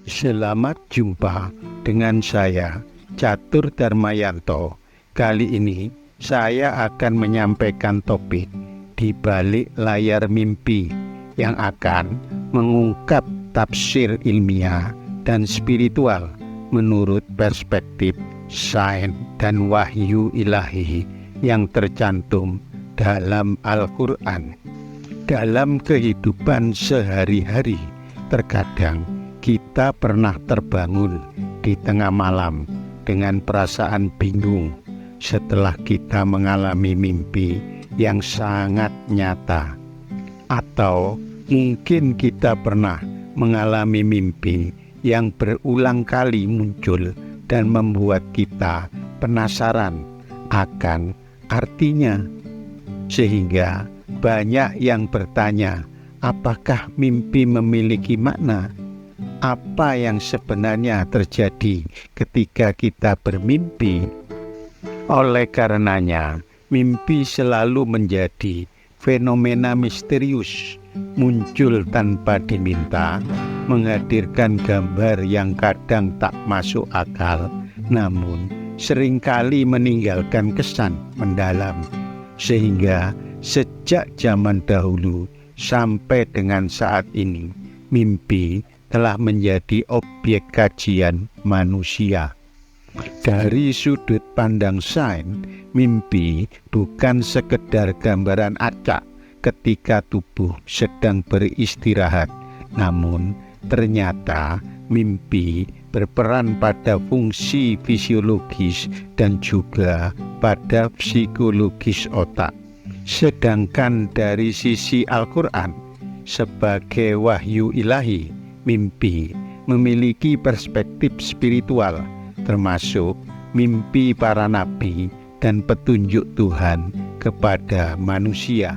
Selamat jumpa dengan saya, Catur Darmayanto. Kali ini saya akan menyampaikan topik di balik layar mimpi yang akan mengungkap tafsir ilmiah dan spiritual menurut perspektif sains dan wahyu ilahi yang tercantum dalam Al-Quran. Dalam kehidupan sehari-hari, terkadang kita pernah terbangun di tengah malam dengan perasaan bingung setelah kita mengalami mimpi yang sangat nyata. Atau mungkin kita pernah mengalami mimpi yang berulang kali muncul dan membuat kita penasaran akan artinya. Sehingga banyak yang bertanya, apakah mimpi memiliki makna? Apa yang sebenarnya terjadi ketika kita bermimpi? Oleh karenanya, mimpi selalu menjadi fenomena misterius, muncul tanpa diminta, menghadirkan gambar yang kadang tak masuk akal, namun seringkali meninggalkan kesan mendalam. Sehingga sejak zaman dahulu sampai dengan saat ini, mimpi telah menjadi objek kajian manusia. Dari sudut pandang sains, mimpi bukan sekedar gambaran acak ketika tubuh sedang beristirahat, namun ternyata mimpi berperan pada fungsi fisiologis dan juga pada psikologis otak. Sedangkan dari sisi Al-Quran, sebagai wahyu ilahi, mimpi memiliki perspektif spiritual, termasuk mimpi para nabi dan petunjuk Tuhan kepada manusia.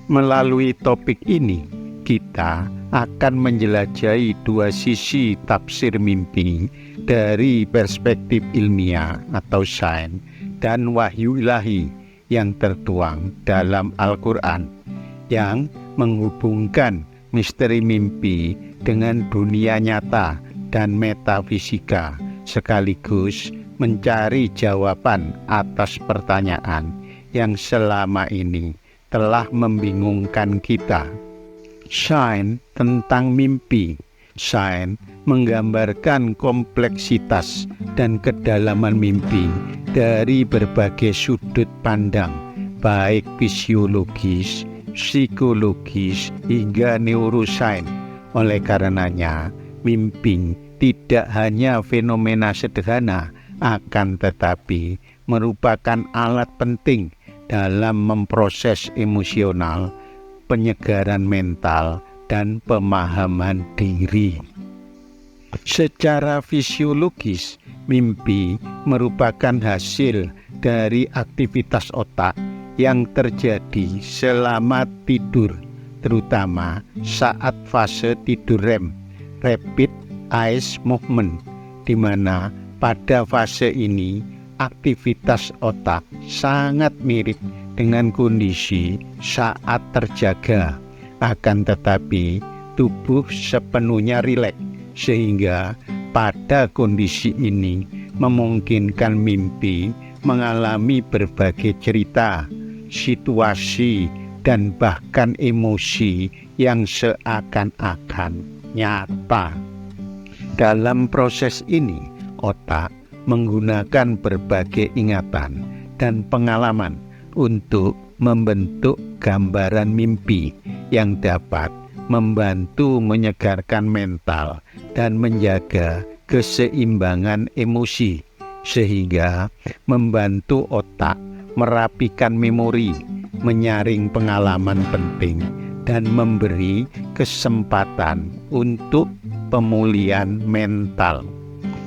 Melalui topik ini, kita akan menjelajahi dua sisi tafsir mimpi dari perspektif ilmiah atau sains dan wahyu ilahi yang tertuang dalam Al-Quran, yang menghubungkan misteri mimpi dengan dunia nyata dan metafisika, sekaligus mencari jawaban atas pertanyaan yang selama ini telah membingungkan kita. Sains tentang mimpi. Sains menggambarkan kompleksitas dan kedalaman mimpi dari berbagai sudut pandang, baik fisiologis, psikologis, hingga neurosains. Oleh karenanya, mimpi tidak hanya fenomena sederhana, akan tetapi merupakan alat penting dalam memproses emosional, penyegaran mental, dan pemahaman diri. Secara fisiologis, mimpi merupakan hasil dari aktivitas otak yang terjadi selama tidur, terutama saat fase tidur REM, Rapid Eye Movement, di mana pada fase ini aktivitas otak sangat mirip dengan kondisi saat terjaga, akan tetapi tubuh sepenuhnya rileks, sehingga pada kondisi ini memungkinkan mimpi mengalami berbagai cerita, situasi, dan bahkan emosi yang seakan-akan nyata. Dalam proses ini, otak menggunakan berbagai ingatan dan pengalaman untuk membentuk gambaran mimpi yang dapat membantu menyegarkan mental dan menjaga keseimbangan emosi, sehingga membantu otak merapikan memori, menyaring pengalaman penting, dan memberi kesempatan untuk pemulihan mental.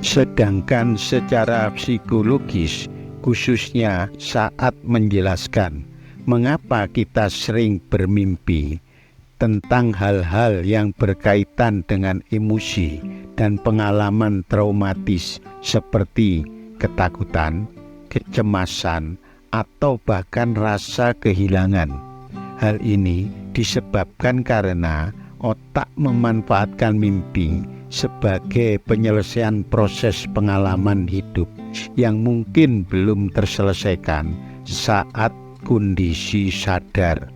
Sedangkan secara psikologis, khususnya saat menjelaskan mengapa kita sering bermimpi tentang hal-hal yang berkaitan dengan emosi dan pengalaman traumatis seperti ketakutan, kecemasan, atau bahkan rasa kehilangan. Hal ini disebabkan karena otak memanfaatkan mimpi sebagai penyelesaian proses pengalaman hidup yang mungkin belum terselesaikan saat kondisi sadar.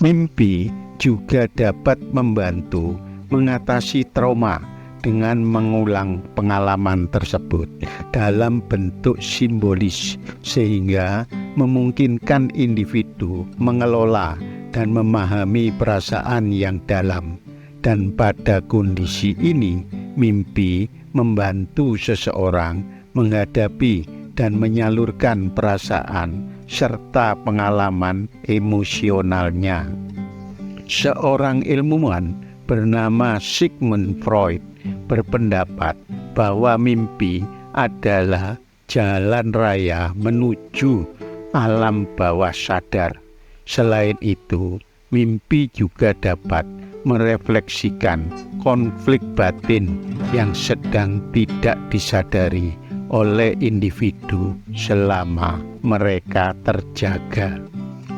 Mimpi juga dapat membantu mengatasi trauma dengan mengulang pengalaman tersebut dalam bentuk simbolis, sehingga memungkinkan individu mengelola dan memahami perasaan yang dalam. Dan pada kondisi ini, mimpi membantu seseorang menghadapi dan menyalurkan perasaan serta pengalaman emosionalnya. Seorang ilmuwan bernama Sigmund Freud berpendapat bahwa mimpi adalah jalan raya menuju alam bawah sadar. Selain itu, mimpi juga dapat merefleksikan konflik batin yang sedang tidak disadari oleh individu selama mereka terjaga.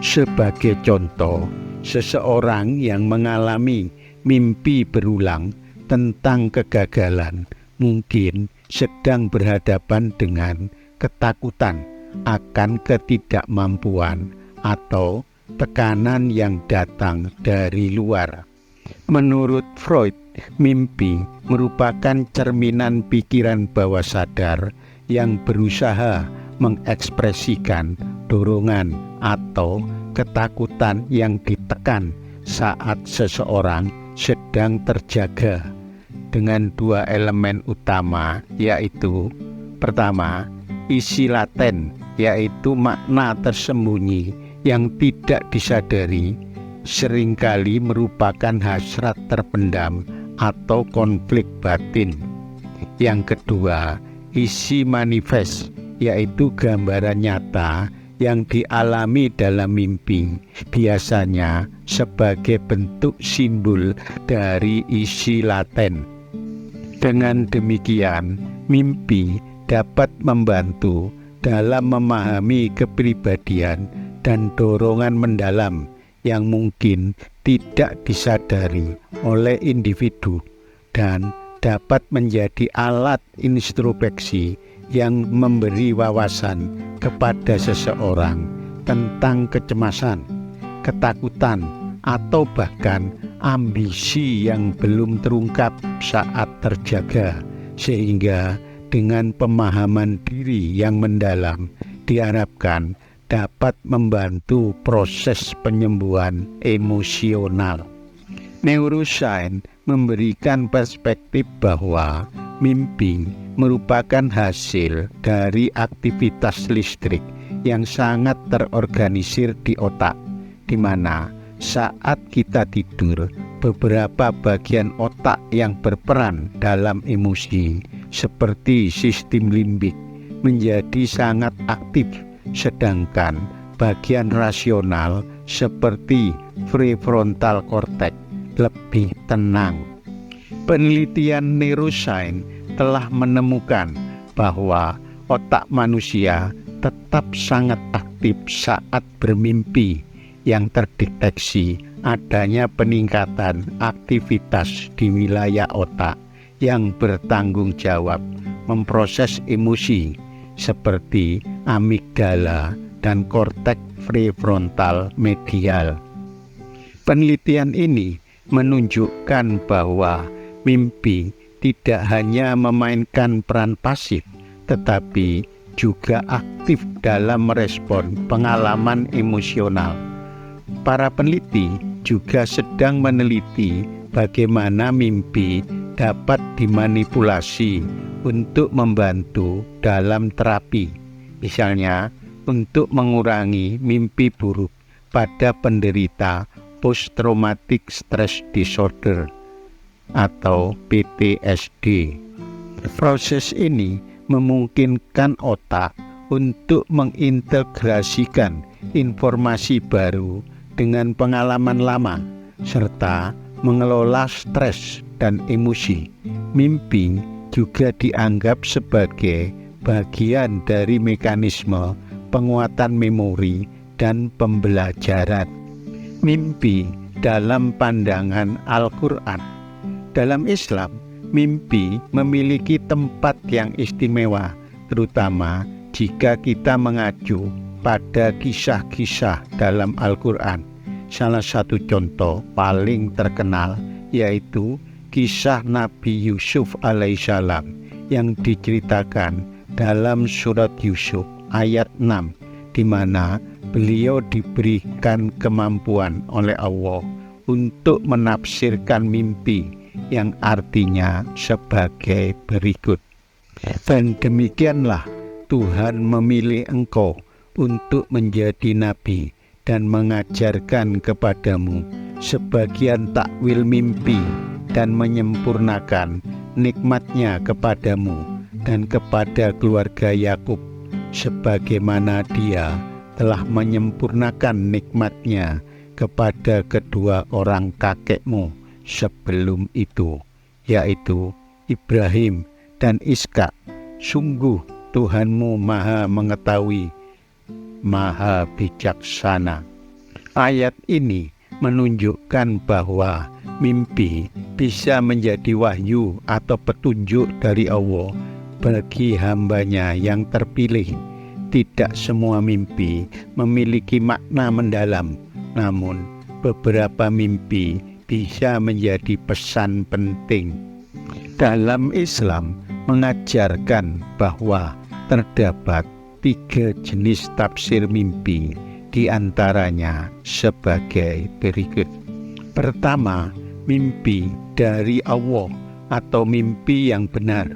Sebagai contoh, seseorang yang mengalami mimpi berulang tentang kegagalan mungkin sedang berhadapan dengan ketakutan akan ketidakmampuan atau tekanan yang datang dari luar. Menurut Freud, mimpi merupakan cerminan pikiran bawah sadar yang berusaha mengekspresikan dorongan atau ketakutan yang ditekan saat seseorang sedang terjaga dengan dua elemen utama, yaitu pertama, isi laten, yaitu makna tersembunyi yang tidak disadari, seringkali merupakan hasrat terpendam atau konflik batin. Yang kedua, isi manifest, yaitu gambaran nyata yang dialami dalam mimpi, biasanya sebagai bentuk simbol dari isi laten. Dengan demikian, mimpi dapat membantu dalam memahami kepribadian dan dorongan mendalam yang mungkin tidak disadari oleh individu dan dapat menjadi alat introspeksi yang memberi wawasan kepada seseorang tentang kecemasan, ketakutan, atau bahkan ambisi yang belum terungkap saat terjaga, sehingga dengan pemahaman diri yang mendalam diharapkan dapat membantu proses penyembuhan emosional. Neuroscience memberikan perspektif bahwa mimpi merupakan hasil dari aktivitas listrik yang sangat terorganisir di otak, di mana saat kita tidur, beberapa bagian otak yang berperan dalam emosi, seperti sistem limbik, menjadi sangat aktif, sedangkan bagian rasional seperti prefrontal cortex lebih tenang. Penelitian neuroscience telah menemukan bahwa otak manusia tetap sangat aktif saat bermimpi, yang terdeteksi adanya peningkatan aktivitas di wilayah otak yang bertanggung jawab memproses emosi, seperti amigdala dan korteks prefrontal medial. Penelitian ini menunjukkan bahwa mimpi tidak hanya memainkan peran pasif, tetapi juga aktif dalam merespon pengalaman emosional. Para peneliti juga sedang meneliti bagaimana mimpi dapat dimanipulasi untuk membantu dalam terapi, misalnya untuk mengurangi mimpi buruk pada penderita post-traumatic stress disorder atau PTSD. Proses ini memungkinkan otak untuk mengintegrasikan informasi baru dengan pengalaman lama, serta mengelola stres dan emosi. Mimpi juga dianggap sebagai bagian dari mekanisme penguatan memori dan pembelajaran. Mimpi dalam pandangan Al-Quran. Dalam Islam, Mimpi memiliki tempat yang istimewa, terutama jika kita mengacu pada kisah-kisah dalam Al-Quran. Salah satu contoh paling terkenal yaitu kisah Nabi Yusuf alaihissalam yang diceritakan dalam surat Yusuf ayat 6, di mana beliau diberikan kemampuan oleh Allah untuk menafsirkan mimpi yang artinya sebagai berikut. Dan demikianlah Tuhan memilih engkau untuk menjadi nabi dan mengajarkan kepadamu sebagian takwil mimpi dan menyempurnakan nikmat-Nya kepadamu dan kepada keluarga Yakub, sebagaimana Dia telah menyempurnakan nikmat-Nya kepada kedua orang kakekmu sebelum itu, yaitu Ibrahim dan Ishak. Sungguh Tuhanmu maha mengetahui, maha bijaksana. Ayat ini menunjukkan bahwa mimpi bisa menjadi wahyu atau petunjuk dari Allah bagi hamba-Nya yang terpilih. Tidak semua mimpi memiliki makna mendalam, namun beberapa mimpi bisa menjadi pesan penting. Dalam Islam mengajarkan bahwa terdapat 3 jenis tafsir mimpi, di antaranya sebagai berikut. Pertama, mimpi dari Allah atau mimpi yang benar,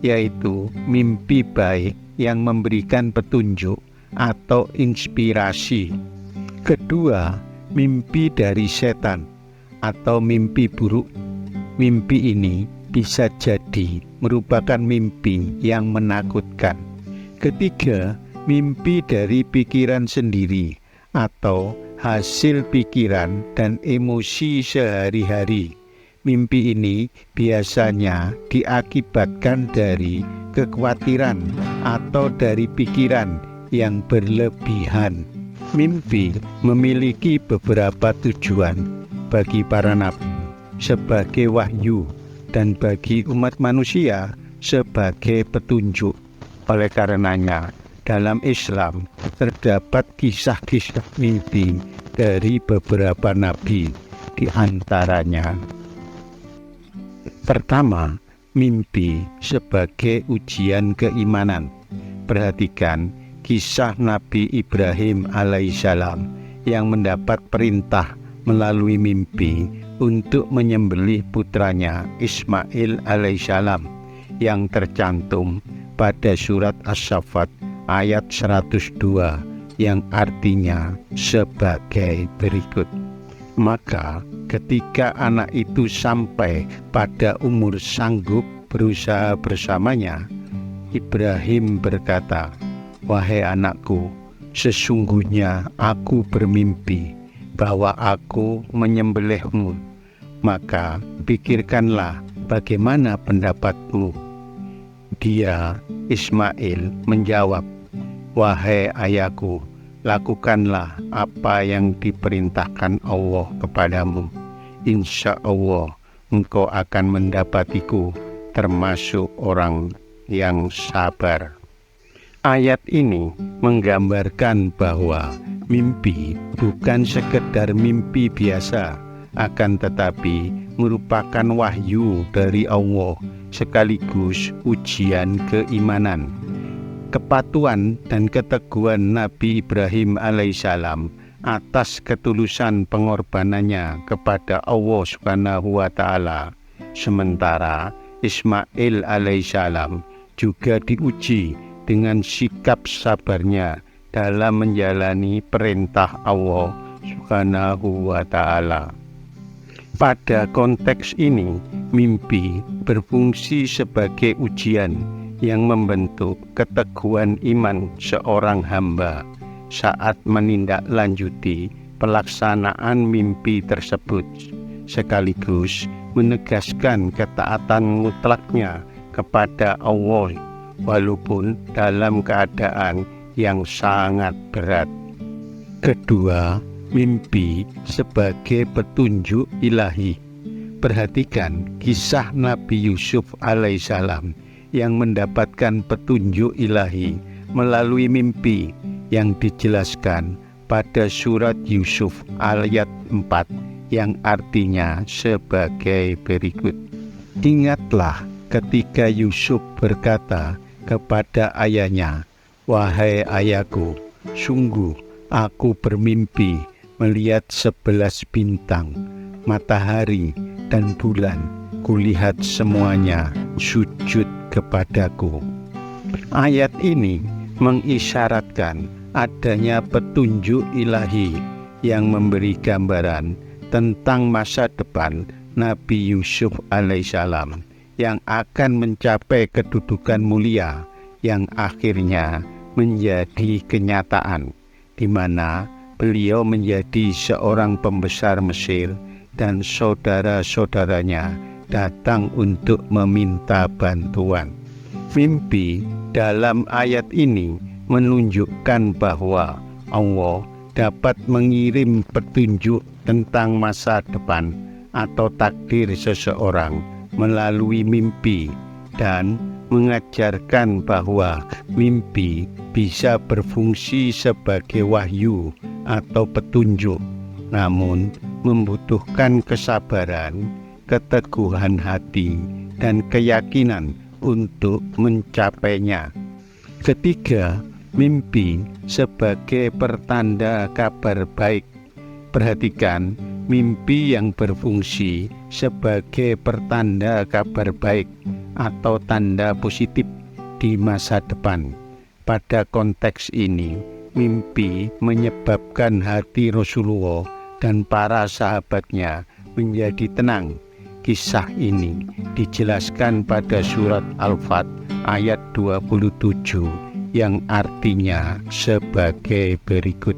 yaitu mimpi baik yang memberikan petunjuk atau inspirasi. Kedua, mimpi dari setan atau mimpi buruk. Mimpi ini bisa jadi merupakan mimpi yang menakutkan. Ketiga, mimpi dari pikiran sendiri atau hasil pikiran dan emosi sehari-hari. Mimpi ini biasanya diakibatkan dari kekhawatiran atau dari pikiran yang berlebihan. Mimpi memiliki beberapa tujuan bagi para nabi sebagai wahyu dan bagi umat manusia sebagai petunjuk. Oleh karenanya, dalam Islam terdapat kisah-kisah mimpi dari beberapa nabi, di antaranya. Pertama, mimpi sebagai ujian keimanan. Perhatikan kisah Nabi Ibrahim alaihissalam yang mendapat perintah melalui mimpi untuk menyembelih putranya Ismail alaihissalam yang tercantum pada surat As-Saffat ayat 102 yang artinya sebagai berikut. Maka ketika anak itu sampai pada umur sanggup berusaha bersamanya, Ibrahim berkata, "Wahai anakku, sesungguhnya aku bermimpi bahwa aku menyembelihmu. Maka pikirkanlah bagaimana pendapatmu." Dia, Ismail, menjawab, "Wahai ayahku, lakukanlah apa yang diperintahkan Allah kepadamu. Insya Allah engkau akan mendapatiku termasuk orang yang sabar." Ayat ini menggambarkan bahwa mimpi bukan sekedar mimpi biasa, akan tetapi merupakan wahyu dari Allah sekaligus ujian keimanan. Kepatuhan dan keteguhan Nabi Ibrahim alaihissalam atas ketulusan pengorbanannya kepada Allah Subhanahu wa Ta'ala. Sementara Ismail alaihissalam juga diuji dengan sikap sabarnya dalam menjalani perintah Allah Subhanahu wa Ta'ala. Pada konteks ini, mimpi berfungsi sebagai ujian yang membentuk keteguhan iman seorang hamba saat menindaklanjuti pelaksanaan mimpi tersebut, sekaligus menegaskan ketaatan mutlaknya kepada Allah walaupun dalam keadaan yang sangat berat. Kedua, mimpi sebagai petunjuk ilahi. Perhatikan kisah Nabi Yusuf alaihissalam yang mendapatkan petunjuk ilahi melalui mimpi yang dijelaskan pada surat Yusuf ayat 4 yang artinya sebagai berikut. Ingatlah ketika Yusuf berkata kepada ayahnya, "Wahai ayahku, sungguh aku bermimpi melihat 11 bintang, matahari dan bulan, kulihat semuanya sujud kepadaku." Ayat ini mengisyaratkan adanya petunjuk ilahi yang memberi gambaran tentang masa depan Nabi Yusuf alaihissalam yang akan mencapai kedudukan mulia yang akhirnya menjadi kenyataan, di mana beliau menjadi seorang pembesar Mesir dan saudara-saudaranya datang untuk meminta bantuan. Mimpi dalam ayat ini menunjukkan bahwa Allah dapat mengirim petunjuk tentang masa depan atau takdir seseorang melalui mimpi dan mengajarkan bahwa mimpi bisa berfungsi sebagai wahyu atau petunjuk, namun membutuhkan kesabaran, keteguhan hati, dan keyakinan untuk mencapainya. Ketiga, mimpi sebagai pertanda kabar baik. Perhatikan, mimpi yang berfungsi sebagai pertanda kabar baik atau tanda positif di masa depan. Pada konteks ini, mimpi menyebabkan hati Rasulullah dan para sahabatnya menjadi tenang. Kisah ini dijelaskan pada surat Al-Fat ayat 27 yang artinya sebagai berikut.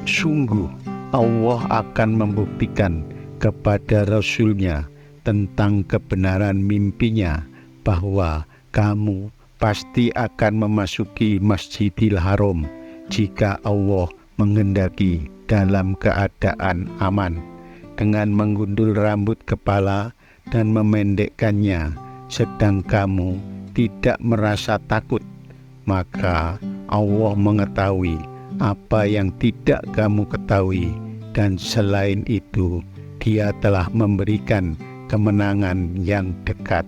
Sungguh Allah akan membuktikan kepada Rasul-Nya tentang kebenaran mimpinya bahwa kamu pasti akan memasuki Masjidil Haram jika Allah menghendaki dalam keadaan aman, dengan menggundul rambut kepala dan memendekkannya, sedang kamu tidak merasa takut. Maka Allah mengetahui apa yang tidak kamu ketahui, dan selain itu Dia telah memberikan kemenangan yang dekat.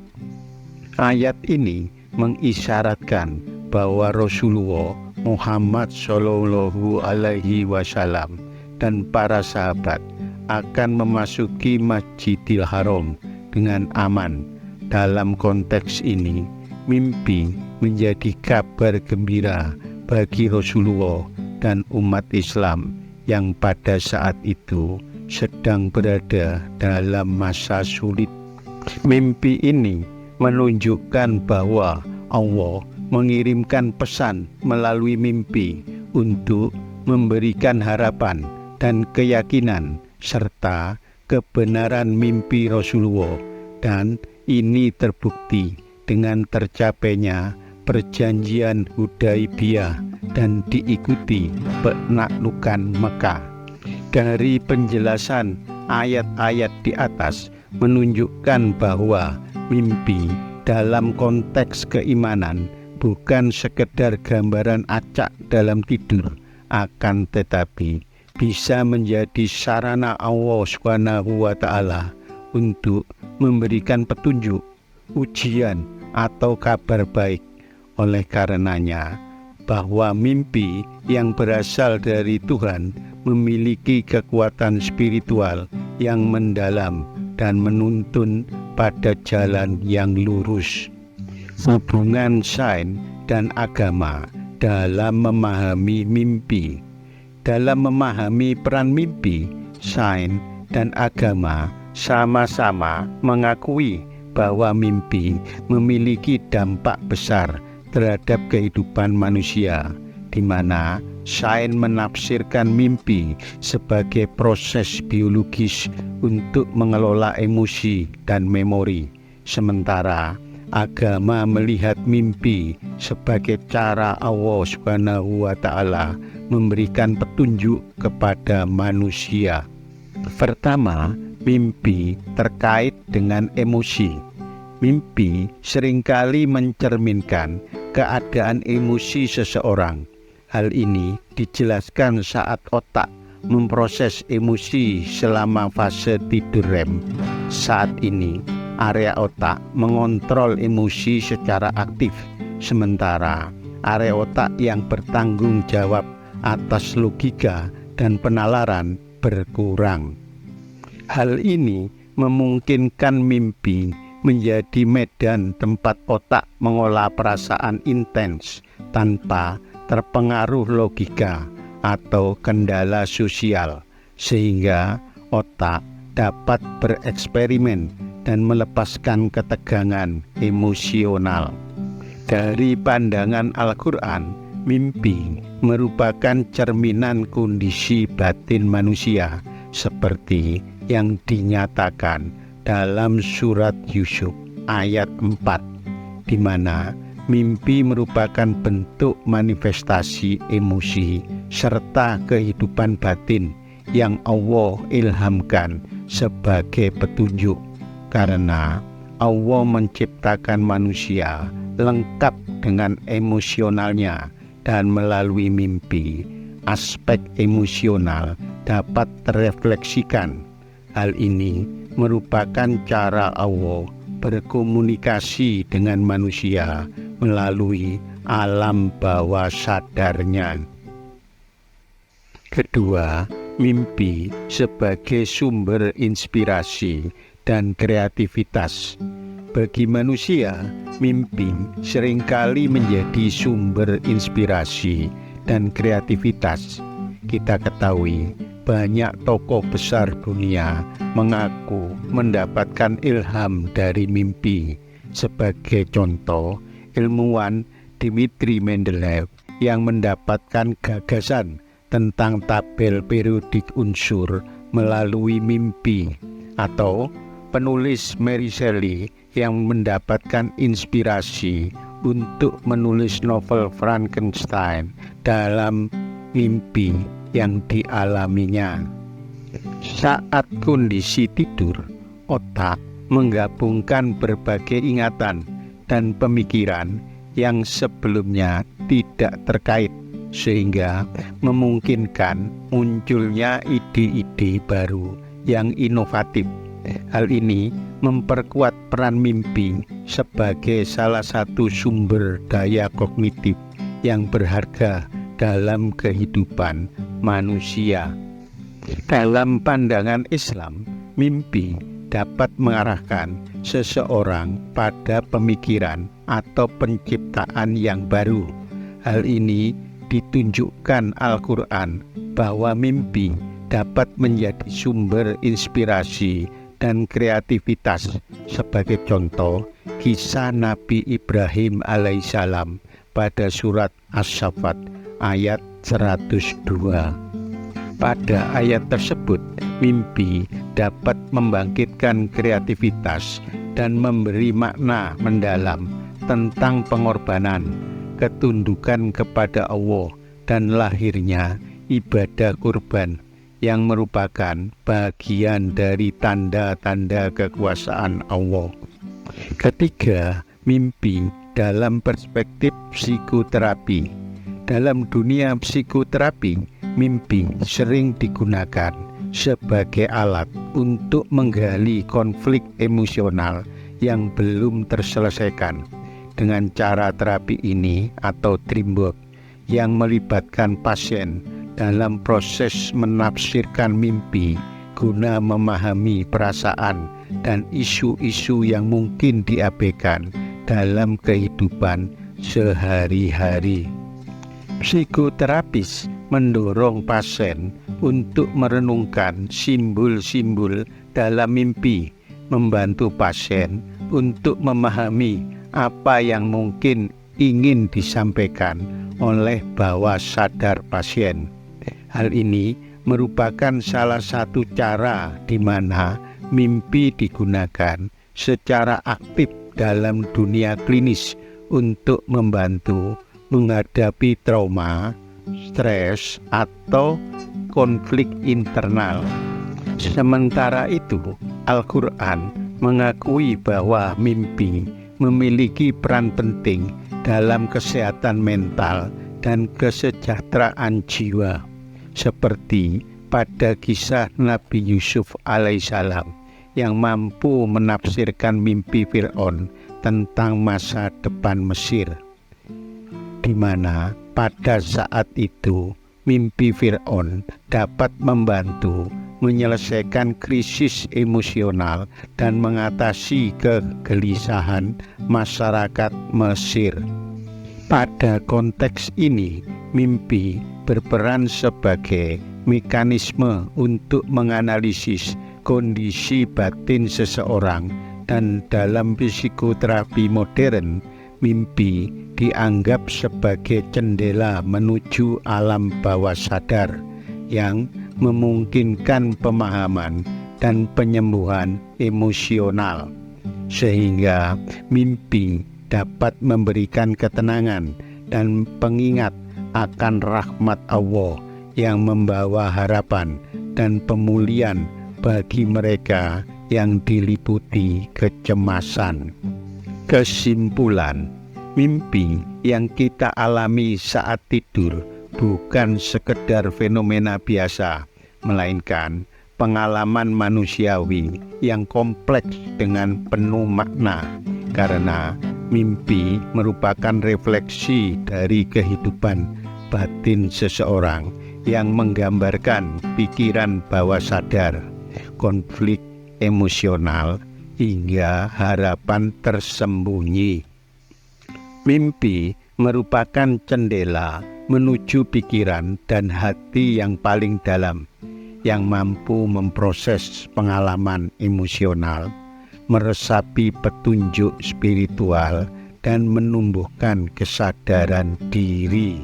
Ayat ini mengisyaratkan bahwa Rasulullah Muhammad Shallallahu Alaihi Wasallam dan para sahabat akan memasuki Masjidil Haram dengan aman. Dalam konteks ini, mimpi menjadi kabar gembira bagi Rasulullah dan umat Islam yang pada saat itu sedang berada dalam masa sulit. Mimpi ini menunjukkan bahwa Allah mengirimkan pesan melalui mimpi untuk memberikan harapan dan keyakinan serta kebenaran mimpi Rasulullah, dan ini terbukti dengan tercapainya perjanjian Hudaibiyah dan diikuti penaklukan Mekah. Dari penjelasan ayat-ayat di atas menunjukkan bahwa mimpi dalam konteks keimanan bukan sekedar gambaran acak dalam tidur, akan tetapi bisa menjadi sarana Allah SWT untuk memberikan petunjuk, ujian, atau kabar baik. Oleh karenanya, bahwa mimpi yang berasal dari Tuhan memiliki kekuatan spiritual yang mendalam dan menuntun pada jalan yang lurus. Hubungan sains dan agama dalam memahami mimpi. Dalam memahami peran mimpi, sains dan agama sama-sama mengakui bahwa mimpi memiliki dampak besar terhadap kehidupan manusia, di mana sains menafsirkan mimpi sebagai proses biologis untuk mengelola emosi dan memori, sementara agama melihat mimpi sebagai cara Allah SWT memberikan petunjuk kepada manusia. Pertama, Mimpi terkait dengan emosi. Mimpi seringkali mencerminkan keadaan emosi seseorang. Hal ini dijelaskan saat otak memproses emosi selama fase tidur REM. Saat ini, area otak mengontrol emosi secara aktif, sementara area otak yang bertanggung jawab atas logika dan penalaran berkurang. Hal ini memungkinkan mimpi menjadi medan tempat otak mengolah perasaan intens tanpa terpengaruh logika atau kendala sosial, sehingga otak dapat bereksperimen dan melepaskan ketegangan emosional. Dari pandangan Al-Quran, mimpi merupakan cerminan kondisi batin manusia seperti yang dinyatakan dalam surat Yusuf ayat 4, di mana mimpi merupakan bentuk manifestasi emosi serta kehidupan batin yang Allah ilhamkan sebagai petunjuk, karena Allah menciptakan manusia lengkap dengan emosionalnya, dan melalui mimpi aspek emosional dapat terrefleksikan. Hal ini merupakan cara Allah berkomunikasi dengan manusia melalui alam bawah sadarnya. Kedua, mimpi sebagai sumber inspirasi dan kreativitas. Bagi manusia, mimpi seringkali menjadi sumber inspirasi dan kreativitas. Kita ketahui banyak tokoh besar dunia mengaku mendapatkan ilham dari mimpi. Sebagai contoh, ilmuwan Dmitri Mendeleev yang mendapatkan gagasan tentang tabel periodik unsur melalui mimpi, atau penulis Mary Shelley yang mendapatkan inspirasi untuk menulis novel Frankenstein dalam mimpi yang dialaminya. Saat kondisi tidur, otak menggabungkan berbagai ingatan dan pemikiran yang sebelumnya tidak terkait, sehingga memungkinkan munculnya ide-ide baru yang inovatif. Hal ini memperkuat peran mimpi sebagai salah satu sumber daya kognitif yang berharga dalam kehidupan manusia. Dalam pandangan Islam, mimpi dapat mengarahkan seseorang pada pemikiran atau penciptaan yang baru. Hal ini ditunjukkan Al-Quran bahwa mimpi dapat menjadi sumber inspirasi dan kreativitas. Sebagai contoh, kisah Nabi Ibrahim alaihissalam pada surat As-Saffat ayat 102. Pada ayat tersebut, mimpi dapat membangkitkan kreativitas dan memberi makna mendalam tentang pengorbanan, ketundukan kepada Allah, dan lahirnya ibadah kurban yang merupakan bagian dari tanda-tanda kekuasaan Allah. Ketiga, mimpi dalam perspektif psikoterapi. Dalam dunia psikoterapi, mimpi sering digunakan sebagai alat untuk menggali konflik emosional yang belum terselesaikan. Dengan cara terapi ini atau dream work yang melibatkan pasien dalam proses menafsirkan mimpi guna memahami perasaan dan isu-isu yang mungkin diabaikan dalam kehidupan sehari-hari. Psikoterapis mendorong pasien untuk merenungkan simbol-simbol dalam mimpi, membantu pasien untuk memahami apa yang mungkin ingin disampaikan oleh bawah sadar pasien. Hal ini merupakan salah satu cara di mana mimpi digunakan secara aktif dalam dunia klinis untuk membantu menghadapi trauma, stres, atau konflik internal. Sementara itu, Al-Quran mengakui bahwa mimpi memiliki peran penting dalam kesehatan mental dan kesejahteraan jiwa, seperti pada kisah Nabi Yusuf alaihissalam yang mampu menafsirkan mimpi Fir'aun tentang masa depan Mesir, di mana pada saat itu mimpi Fir'aun dapat membantu menyelesaikan krisis emosional dan mengatasi kegelisahan masyarakat Mesir. Pada konteks ini, mimpi berperan sebagai mekanisme untuk menganalisis kondisi batin seseorang, dan dalam psikoterapi modern, mimpi dianggap sebagai jendela menuju alam bawah sadar yang memungkinkan pemahaman dan penyembuhan emosional, sehingga mimpi dapat memberikan ketenangan dan pengingat akan rahmat Allah yang membawa harapan dan pemulihan bagi mereka yang diliputi kecemasan. Kesimpulan, mimpi yang kita alami saat tidur bukan sekedar fenomena biasa, melainkan pengalaman manusiawi yang kompleks dengan penuh makna, karena mimpi merupakan refleksi dari kehidupan batin seseorang yang menggambarkan pikiran bawah sadar, konflik emosional, hingga harapan tersembunyi. Mimpi merupakan jendela menuju pikiran dan hati yang paling dalam, yang mampu memproses pengalaman emosional, meresapi petunjuk spiritual, dan menumbuhkan kesadaran diri.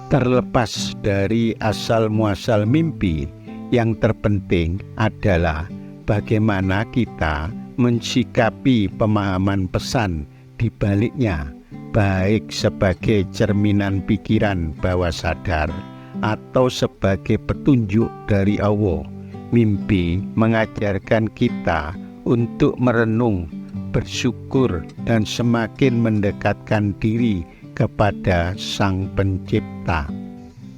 Terlepas dari asal-muasal mimpi, yang terpenting adalah bagaimana kita mensikapi pemahaman pesan di baliknya, baik sebagai cerminan pikiran bawah sadar atau sebagai petunjuk dari Allah. Mimpi mengajarkan kita untuk merenung, bersyukur, dan semakin mendekatkan diri kepada Sang Pencipta.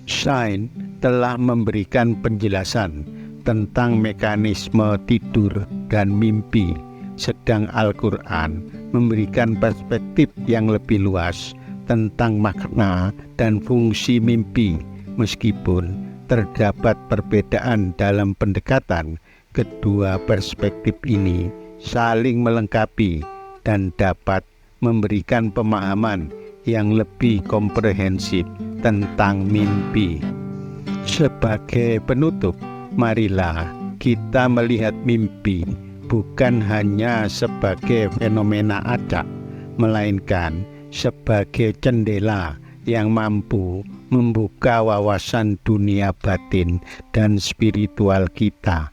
Sains telah memberikan penjelasan tentang mekanisme tidur dan mimpi, sedang Al-Quran memberikan perspektif yang lebih luas tentang makna dan fungsi mimpi. Meskipun terdapat perbedaan dalam pendekatan, kedua perspektif ini saling melengkapi dan dapat memberikan pemahaman yang lebih komprehensif tentang mimpi. Sebagai penutup, marilah kita melihat mimpi bukan hanya sebagai fenomena acak, melainkan sebagai jendela yang mampu membuka wawasan dunia batin dan spiritual kita.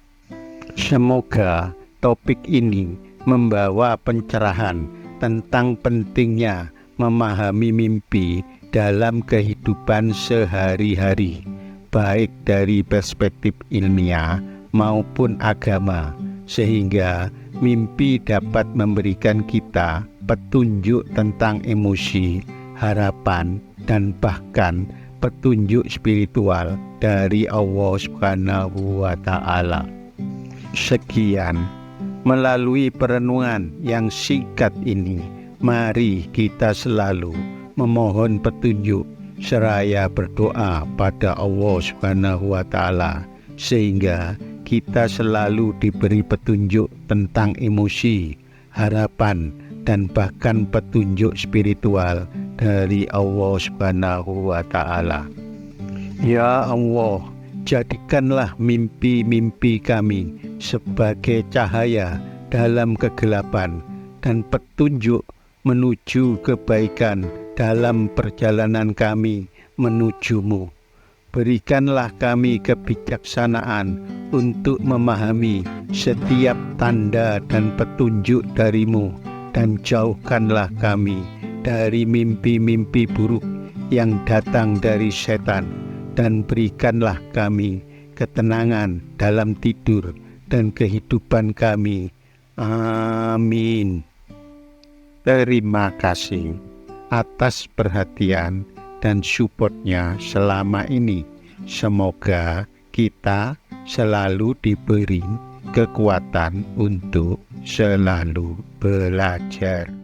Semoga topik ini membawa pencerahan tentang pentingnya memahami mimpi dalam kehidupan sehari-hari, baik dari perspektif ilmiah maupun agama, sehingga mimpi dapat memberikan kita petunjuk tentang emosi, harapan, dan bahkan petunjuk spiritual dari Allah Subhanahu wa Ta'ala. Sekian, melalui perenungan yang singkat ini, mari kita selalu memohon petunjuk seraya berdoa pada Allah Subhanahu wa Ta'ala, sehingga kita selalu diberi petunjuk tentang emosi, harapan, dan bahkan petunjuk spiritual dari Allah Subhanahu wa Ta'ala. Ya Allah, jadikanlah mimpi-mimpi kami sebagai cahaya dalam kegelapan dan petunjuk menuju kebaikan dalam perjalanan kami menuju-Mu. Berikanlah kami kebijaksanaan untuk memahami setiap tanda dan petunjuk dari-Mu, dan jauhkanlah kami dari mimpi-mimpi buruk yang datang dari setan, dan berikanlah kami ketenangan dalam tidur dan kehidupan kami. Amin. Terima kasih atas perhatian dan support-nya selama ini. Semoga kita selalu diberi kekuatan untuk selalu belajar.